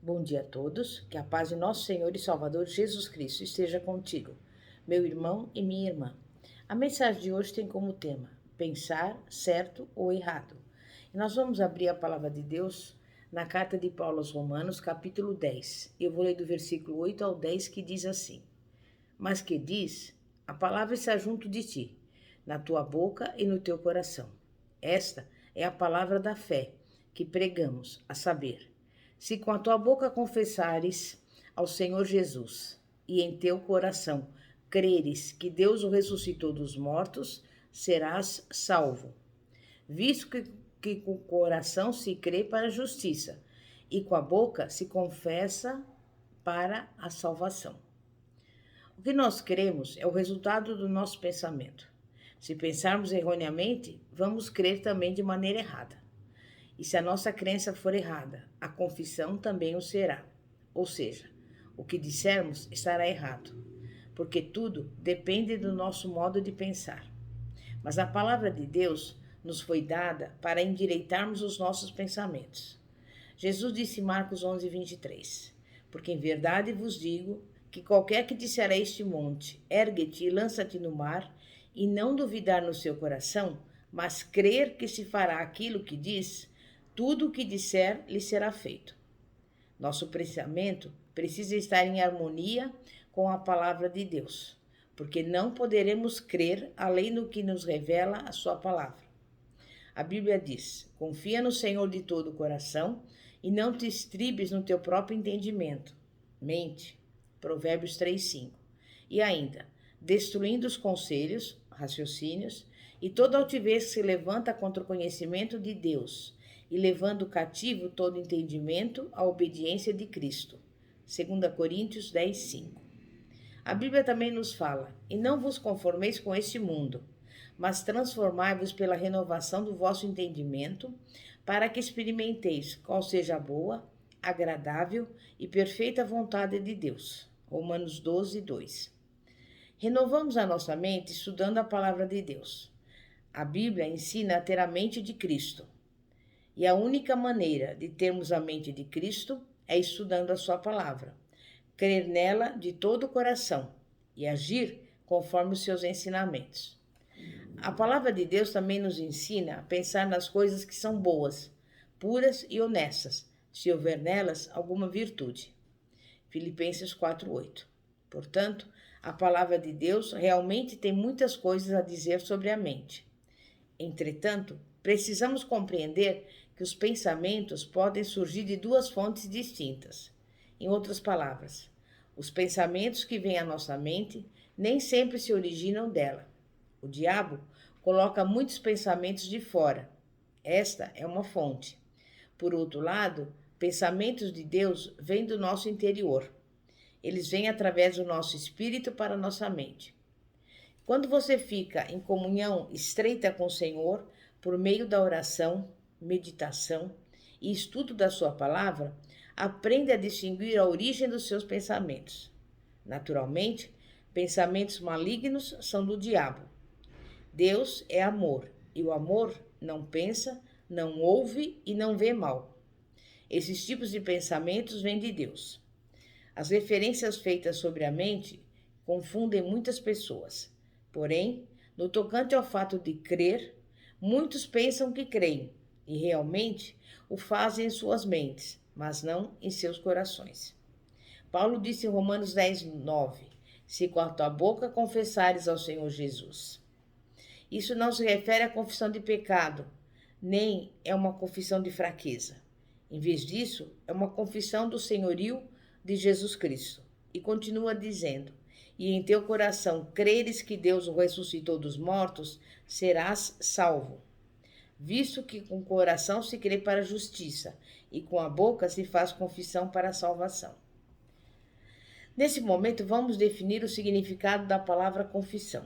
Bom dia a todos, que a paz de nosso Senhor e Salvador Jesus Cristo esteja contigo, meu irmão e minha irmã. A mensagem de hoje tem como tema pensar certo ou errado. E nós vamos abrir a palavra de Deus na carta de Paulo aos Romanos, capítulo 10. Eu vou ler do versículo 8 ao 10, que diz assim: Mas que diz, a palavra está junto de ti, na tua boca e no teu coração. Esta é a palavra da fé que pregamos, a saber, se com a tua boca confessares ao Senhor Jesus e em teu coração creres que Deus o ressuscitou dos mortos, serás salvo. Visto que com o coração se crê para a justiça e com a boca se confessa para a salvação. O que nós cremos é o resultado do nosso pensamento. Se pensarmos erroneamente, vamos crer também de maneira errada. E se a nossa crença for errada, a confissão também o será. Ou seja, o que dissermos estará errado, porque tudo depende do nosso modo de pensar. Mas a palavra de Deus nos foi dada para endireitarmos os nossos pensamentos. Jesus disse em Marcos 11:23, porque em verdade vos digo que qualquer que disser a este monte, ergue-te e lança-te no mar, e não duvidar no seu coração, mas crer que se fará aquilo que diz, tudo o que disser lhe será feito. Nosso pensamento precisa estar em harmonia com a palavra de Deus, porque não poderemos crer além do que nos revela a sua palavra. A Bíblia diz: confia no Senhor de todo o coração e não te estribes no teu próprio entendimento. Mente. Provérbios 3:5. E ainda, destruindo os conselhos, raciocínios e toda altivez que se levanta contra o conhecimento de Deus, e levando cativo todo entendimento à obediência de Cristo. 2 Coríntios 10:5. A Bíblia também nos fala: e não vos conformeis com este mundo, mas transformai-vos pela renovação do vosso entendimento, para que experimenteis qual seja a boa, agradável e perfeita vontade de Deus. Romanos 12:2. Renovamos a nossa mente estudando a palavra de Deus. A Bíblia ensina a ter a mente de Cristo. E a única maneira de termos a mente de Cristo é estudando a sua palavra, crer nela de todo o coração e agir conforme os seus ensinamentos. A palavra de Deus também nos ensina a pensar nas coisas que são boas, puras e honestas, se houver nelas alguma virtude. Filipenses 4:8. Portanto, a palavra de Deus realmente tem muitas coisas a dizer sobre a mente. Entretanto, precisamos compreender que os pensamentos podem surgir de duas fontes distintas. Em outras palavras, os pensamentos que vêm à nossa mente nem sempre se originam dela. O diabo coloca muitos pensamentos de fora. Esta é uma fonte. Por outro lado, pensamentos de Deus vêm do nosso interior. Eles vêm através do nosso espírito para a nossa mente. Quando você fica em comunhão estreita com o Senhor, por meio da oração, meditação e estudo da sua palavra, aprende a distinguir a origem dos seus pensamentos. Naturalmente, pensamentos malignos são do diabo. Deus é amor, e o amor não pensa, não ouve e não vê mal. Esses tipos de pensamentos vêm de Deus. As referências feitas sobre a mente confundem muitas pessoas. Porém, no tocante ao fato de crer, muitos pensam que creem e realmente o fazem em suas mentes, mas não em seus corações. Paulo disse em Romanos 10:9: se com a tua boca confessares ao Senhor Jesus. Isso não se refere à confissão de pecado, nem é uma confissão de fraqueza. Em vez disso, é uma confissão do senhorio de Jesus Cristo. E continua dizendo: e em teu coração creres que Deus o ressuscitou dos mortos, serás salvo. Visto que com o coração se crê para a justiça, e com a boca se faz confissão para a salvação. Nesse momento, vamos definir o significado da palavra confissão.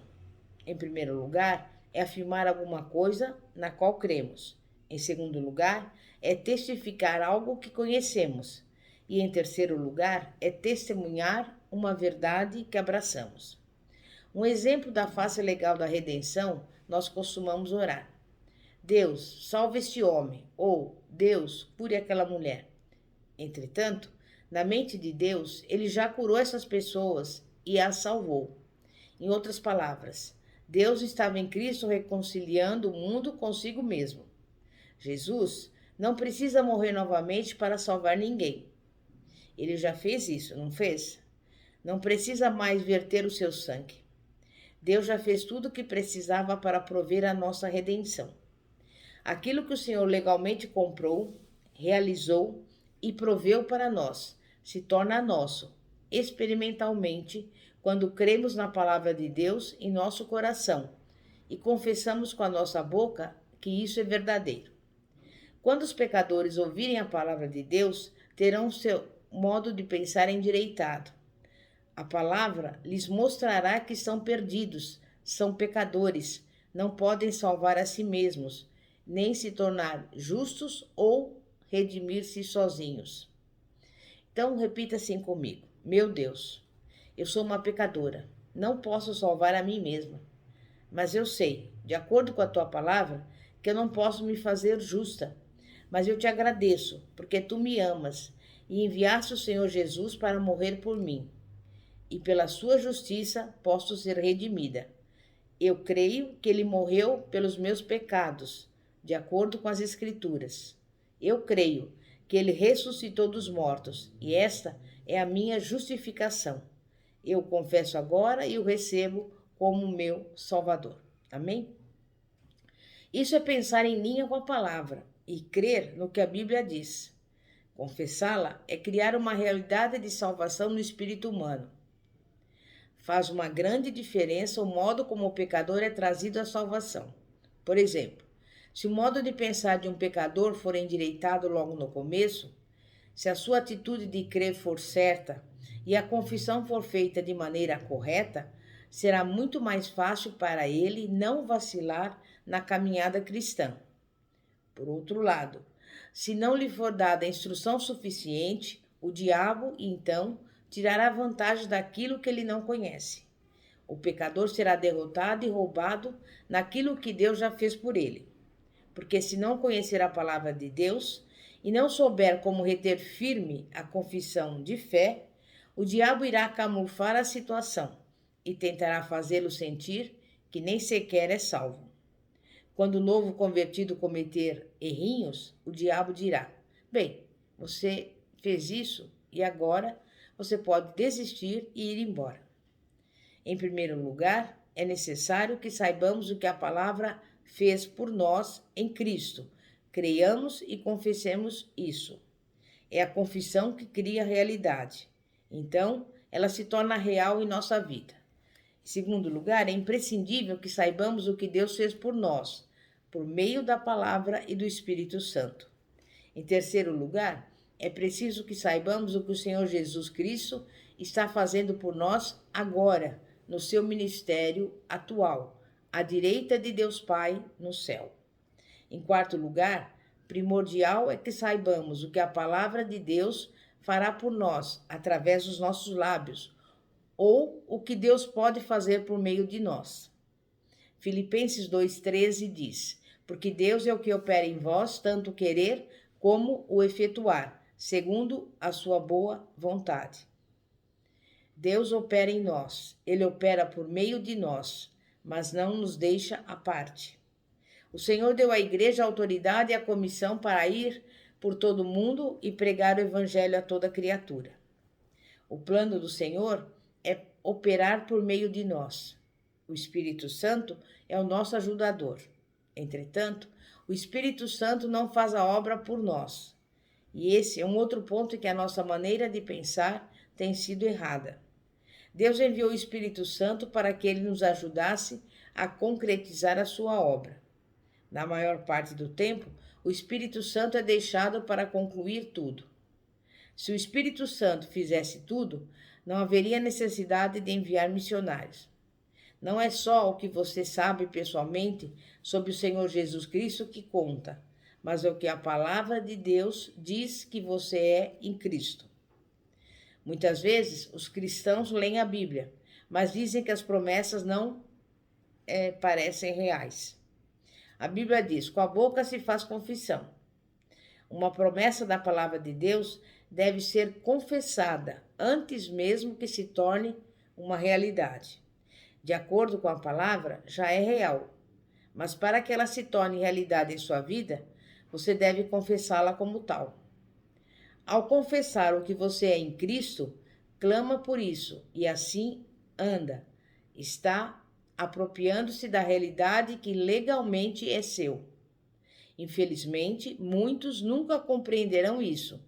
Em primeiro lugar, é afirmar alguma coisa na qual cremos. Em segundo lugar, é testificar algo que conhecemos. E em terceiro lugar, é testemunhar uma verdade que abraçamos. Um exemplo da face legal da redenção, nós costumamos orar: Deus, salve este homem, ou Deus, cure aquela mulher. Entretanto, Na mente de Deus, ele já curou essas pessoas e as salvou. Em outras palavras, Deus estava em Cristo reconciliando o mundo consigo mesmo. Jesus não precisa morrer novamente para salvar ninguém. Ele já fez isso, não fez? Não precisa mais verter o seu sangue. Deus já fez tudo o que precisava para prover a nossa redenção. Aquilo que o Senhor legalmente comprou, realizou e proveu para nós se torna nosso, experimentalmente, quando cremos na palavra de Deus em nosso coração e confessamos com a nossa boca que isso é verdadeiro. Quando os pecadores ouvirem a palavra de Deus, terão seu modo de pensar endireitado. A palavra lhes mostrará que estão perdidos, são pecadores, não podem salvar a si mesmos, nem se tornar justos ou redimir-se sozinhos. Então repita assim comigo: Meu Deus, eu sou uma pecadora, não posso salvar a mim mesma, mas eu sei, de acordo com a tua palavra, que eu não posso me fazer justa, mas eu te agradeço, porque tu me amas e enviaste o Senhor Jesus para morrer por mim, e pela sua justiça posso ser redimida. Eu creio que ele morreu pelos meus pecados, de acordo com as Escrituras. Eu creio que ele ressuscitou dos mortos, e esta é a minha justificação. Eu confesso agora e o recebo como meu Salvador. Amém? Isso é pensar em linha com a palavra e crer no que a Bíblia diz. Confessá-la é criar uma realidade de salvação no espírito humano. Faz uma grande diferença o modo como o pecador é trazido à salvação. Por exemplo, se o modo de pensar de um pecador for endireitado logo no começo, se a sua atitude de crer for certa e a confissão for feita de maneira correta, será muito mais fácil para ele não vacilar na caminhada cristã. Por outro lado, se não lhe for dada a instrução suficiente, o diabo, então, tirará vantagem daquilo que ele não conhece. O pecador será derrotado e roubado naquilo que Deus já fez por ele. Porque se não conhecer a palavra de Deus e não souber como reter firme a confissão de fé, o diabo irá camuflar a situação e tentará fazê-lo sentir que nem sequer é salvo. Quando o novo convertido cometer errinhos, o diabo dirá: Bem, você fez isso e agora você pode desistir e ir embora. Em primeiro lugar, é necessário que saibamos o que a palavra fez por nós em Cristo. Creiamos e confessemos isso. É a confissão que cria a realidade. Então, ela se torna real em nossa vida. Em segundo lugar, é imprescindível que saibamos o que Deus fez por nós, por meio da palavra e do Espírito Santo. Em terceiro lugar, é preciso que saibamos o que o Senhor Jesus Cristo está fazendo por nós agora, no seu ministério atual, à direita de Deus Pai no céu. Em quarto lugar, primordial é que saibamos o que a palavra de Deus fará por nós através dos nossos lábios, ou o que Deus pode fazer por meio de nós. Filipenses 2,13 diz: Porque Deus é o que opera em vós, tanto querer como o efetuar, segundo a sua boa vontade. Deus opera em nós, Ele opera por meio de nós, mas não nos deixa à parte. O Senhor deu à igreja a autoridade e a comissão para ir por todo o mundo e pregar o evangelho a toda criatura. O plano do Senhor é operar por meio de nós. O Espírito Santo é o nosso ajudador. Entretanto, o Espírito Santo não faz a obra por nós. E esse é um outro ponto em que a nossa maneira de pensar tem sido errada. Deus enviou o Espírito Santo para que ele nos ajudasse a concretizar a sua obra. Na maior parte do tempo, o Espírito Santo é deixado para concluir tudo. Se o Espírito Santo fizesse tudo, não haveria necessidade de enviar missionários. Não é só o que você sabe pessoalmente sobre o Senhor Jesus Cristo que conta, mas é o que a palavra de Deus diz que você é em Cristo. Muitas vezes, os cristãos leem a Bíblia, mas dizem que as promessas não parecem reais. A Bíblia diz: com a boca se faz confissão. Uma promessa da palavra de Deus deve ser confessada antes mesmo que se torne uma realidade. De acordo com a palavra, já é real, mas para que ela se torne realidade em sua vida, você deve confessá-la como tal. Ao confessar o que você é em Cristo, clama por isso e assim anda. Está apropriando-se da realidade que legalmente é seu. Infelizmente, muitos nunca compreenderão isso.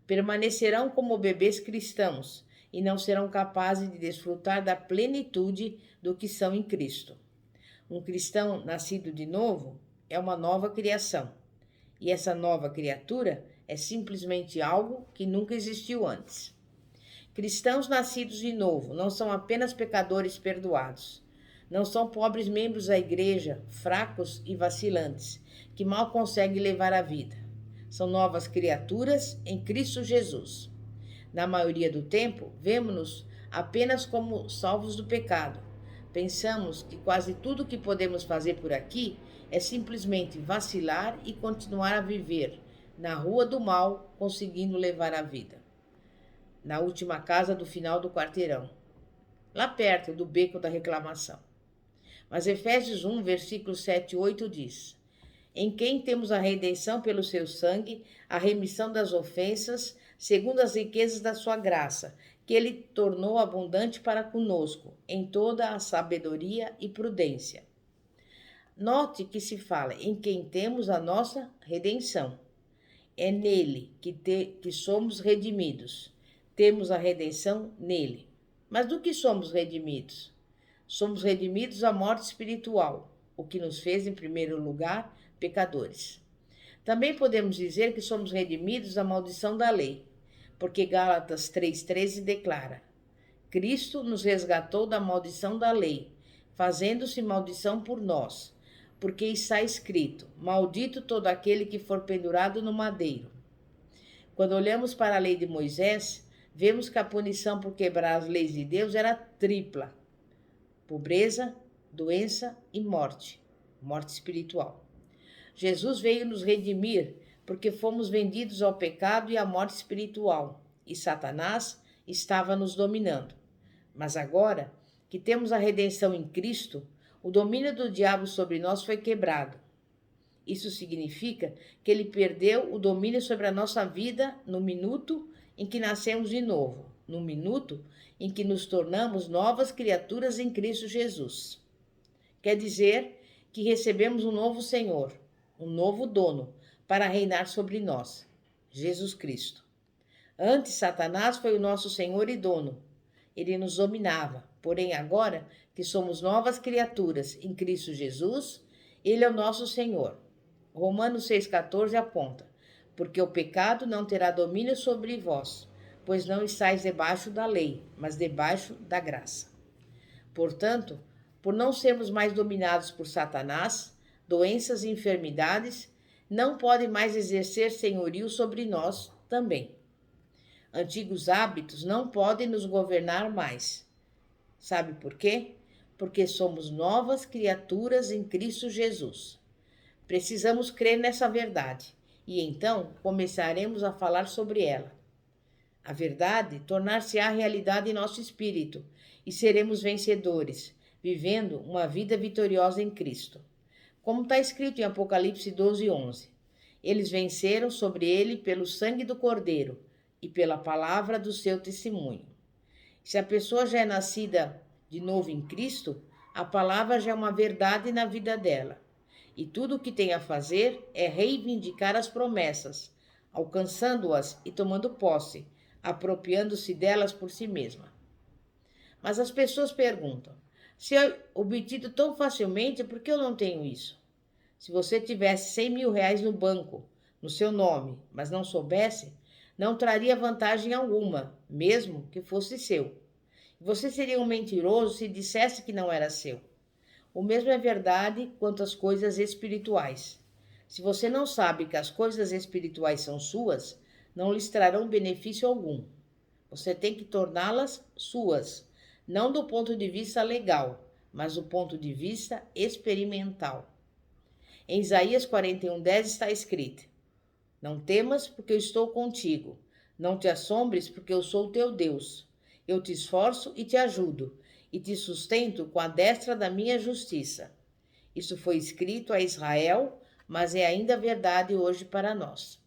Permanecerão como bebês cristãos e não serão capazes de desfrutar da plenitude do que são em Cristo. Um cristão nascido de novo é uma nova criação. E essa nova criatura é simplesmente algo que nunca existiu antes. Cristãos nascidos de novo não são apenas pecadores perdoados. Não são pobres membros da igreja, fracos e vacilantes, que mal conseguem levar a vida. São novas criaturas em Cristo Jesus. Na maioria do tempo, vemos-nos apenas como salvos do pecado. Pensamos que quase tudo que podemos fazer por aqui é simplesmente vacilar e continuar a viver na rua do mal, conseguindo levar a vida. Na última casa do final do quarteirão, lá perto do beco da reclamação. Mas Efésios 1, versículos 7 e 8 diz: em quem temos a redenção pelo seu sangue, a remissão das ofensas, segundo as riquezas da sua graça, que ele tornou abundante para conosco, em toda a sabedoria e prudência. Note que se fala em quem temos a nossa redenção. É nele que somos redimidos. Temos a redenção nele. Mas do que somos redimidos? Somos redimidos à morte espiritual, o que nos fez, em primeiro lugar, pecadores. Também podemos dizer que somos redimidos da maldição da lei, porque Gálatas 3,13 declara: Cristo nos resgatou da maldição da lei, fazendo-se maldição por nós, porque está escrito: maldito todo aquele que for pendurado no madeiro. Quando olhamos para a lei de Moisés, vemos que a punição por quebrar as leis de Deus era tripla: pobreza, doença e morte espiritual. Jesus veio nos redimir porque fomos vendidos ao pecado e à morte espiritual, e Satanás estava nos dominando. Mas agora que temos a redenção em Cristo, o domínio do diabo sobre nós foi quebrado. Isso significa que ele perdeu o domínio sobre a nossa vida no minuto em que nascemos de novo, no minuto em que nos tornamos novas criaturas em Cristo Jesus. Quer dizer que recebemos um novo Senhor, um novo dono, para reinar sobre nós, Jesus Cristo. Antes, Satanás foi o nosso Senhor e dono. Ele nos dominava, porém agora que somos novas criaturas em Cristo Jesus, ele é o nosso Senhor. Romanos 6,14 aponta: porque o pecado não terá domínio sobre vós, pois não estáis debaixo da lei, mas debaixo da graça. Portanto, por não sermos mais dominados por Satanás, doenças e enfermidades não podem mais exercer senhorio sobre nós também. Antigos hábitos não podem nos governar mais. Sabe por quê? Porque somos novas criaturas em Cristo Jesus. Precisamos crer nessa verdade e então começaremos a falar sobre ela. A verdade tornar-se-á realidade em nosso espírito e seremos vencedores, vivendo uma vida vitoriosa em Cristo. Como está escrito em Apocalipse 12:11, eles venceram sobre ele pelo sangue do Cordeiro e pela palavra do seu testemunho. Se a pessoa já é nascida de novo em Cristo, a palavra já é uma verdade na vida dela. E tudo o que tem a fazer é reivindicar as promessas, alcançando-as e tomando posse, apropriando-se delas por si mesma. Mas as pessoas perguntam: se é obtido tão facilmente, por que eu não tenho isso? Se você tivesse 100 mil reais no banco, no seu nome, mas não soubesse, não traria vantagem alguma, mesmo que fosse seu. Você seria um mentiroso se dissesse que não era seu. O mesmo é verdade quanto às coisas espirituais. Se você não sabe que as coisas espirituais são suas, não lhes trarão benefício algum. Você tem que torná-las suas, não do ponto de vista legal, mas do ponto de vista experimental. Em Isaías 41:10 está escrito: Não temas, porque eu estou contigo. Não te assombres, porque eu sou teu Deus. Eu te esforço e te ajudo, e te sustento com a destra da minha justiça. Isso foi escrito a Israel, mas é ainda verdade hoje para nós.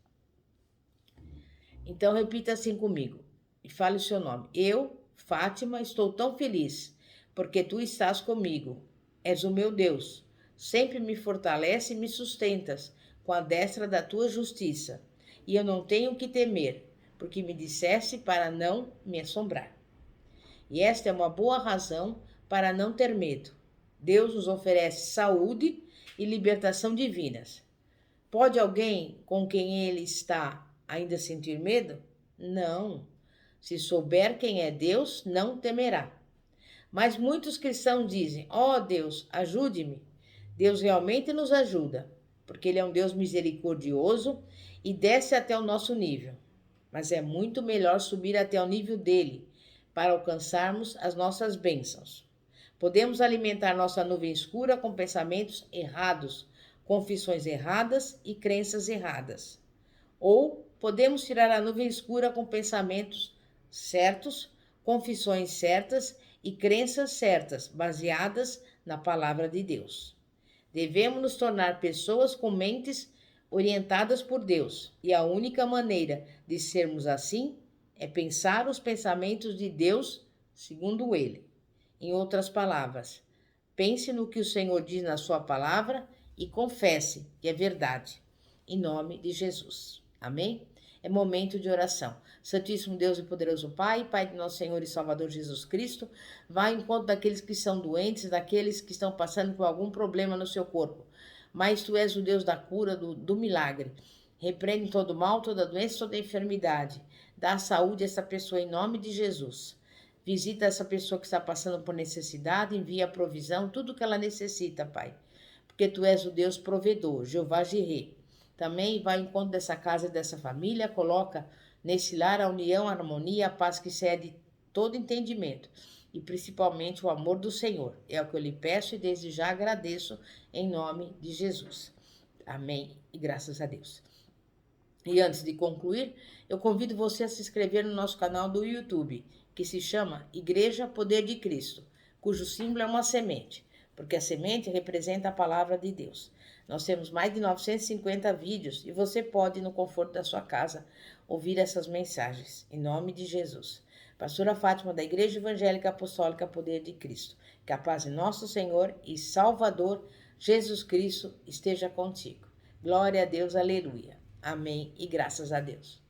Então repita assim comigo e fale o seu nome. Eu, Fátima, estou tão feliz, porque tu estás comigo. És o meu Deus. Sempre me fortalece e me sustentas com a destra da tua justiça. E eu não tenho que temer, porque me disseste para não me assombrar. E esta é uma boa razão para não ter medo. Deus nos oferece saúde e libertação divinas. Pode alguém com quem ele está ainda sentir medo? Não. Se souber quem é Deus, não temerá. Mas muitos cristãos dizem: ó Deus, ajude-me. Deus realmente nos ajuda, porque Ele é um Deus misericordioso e desce até o nosso nível. Mas é muito melhor subir até o nível dele para alcançarmos as nossas bênçãos. Podemos alimentar nossa nuvem escura com pensamentos errados, confissões erradas e crenças erradas. Ou podemos tirar a nuvem escura com pensamentos certos, confissões certas e crenças certas, baseadas na palavra de Deus. Devemos nos tornar pessoas com mentes orientadas por Deus, e a única maneira de sermos assim é pensar os pensamentos de Deus segundo Ele. Em outras palavras, pense no que o Senhor diz na sua palavra e confesse que é verdade. Em nome de Jesus. Amém? É momento de oração. Santíssimo Deus e poderoso Pai, Pai de nosso Senhor e Salvador Jesus Cristo, vá em encontro daqueles que são doentes, daqueles que estão passando por algum problema no seu corpo. Mas Tu és o Deus da cura, do milagre. Repreende todo mal, toda doença, toda enfermidade. Dá saúde a essa pessoa em nome de Jesus. Visita essa pessoa que está passando por necessidade, envia a provisão, tudo que ela necessita, Pai. Porque Tu és o Deus provedor, Jeová Jireh. Também vai ao encontro dessa casa e dessa família, coloca nesse lar a união, a harmonia, a paz que excede todo entendimento e principalmente o amor do Senhor. É o que eu lhe peço e desde já agradeço em nome de Jesus. Amém e graças a Deus. E antes de concluir, eu convido você a se inscrever no nosso canal do YouTube, que se chama Igreja Poder de Cristo, cujo símbolo é uma semente, porque a semente representa a palavra de Deus. Nós temos mais de 950 vídeos e você pode, no conforto da sua casa, ouvir essas mensagens. Em nome de Jesus. Pastora Fátima, da Igreja Evangélica Apostólica Poder de Cristo. Que a paz de nosso Senhor e Salvador, Jesus Cristo, esteja contigo. Glória a Deus, aleluia. Amém e graças a Deus.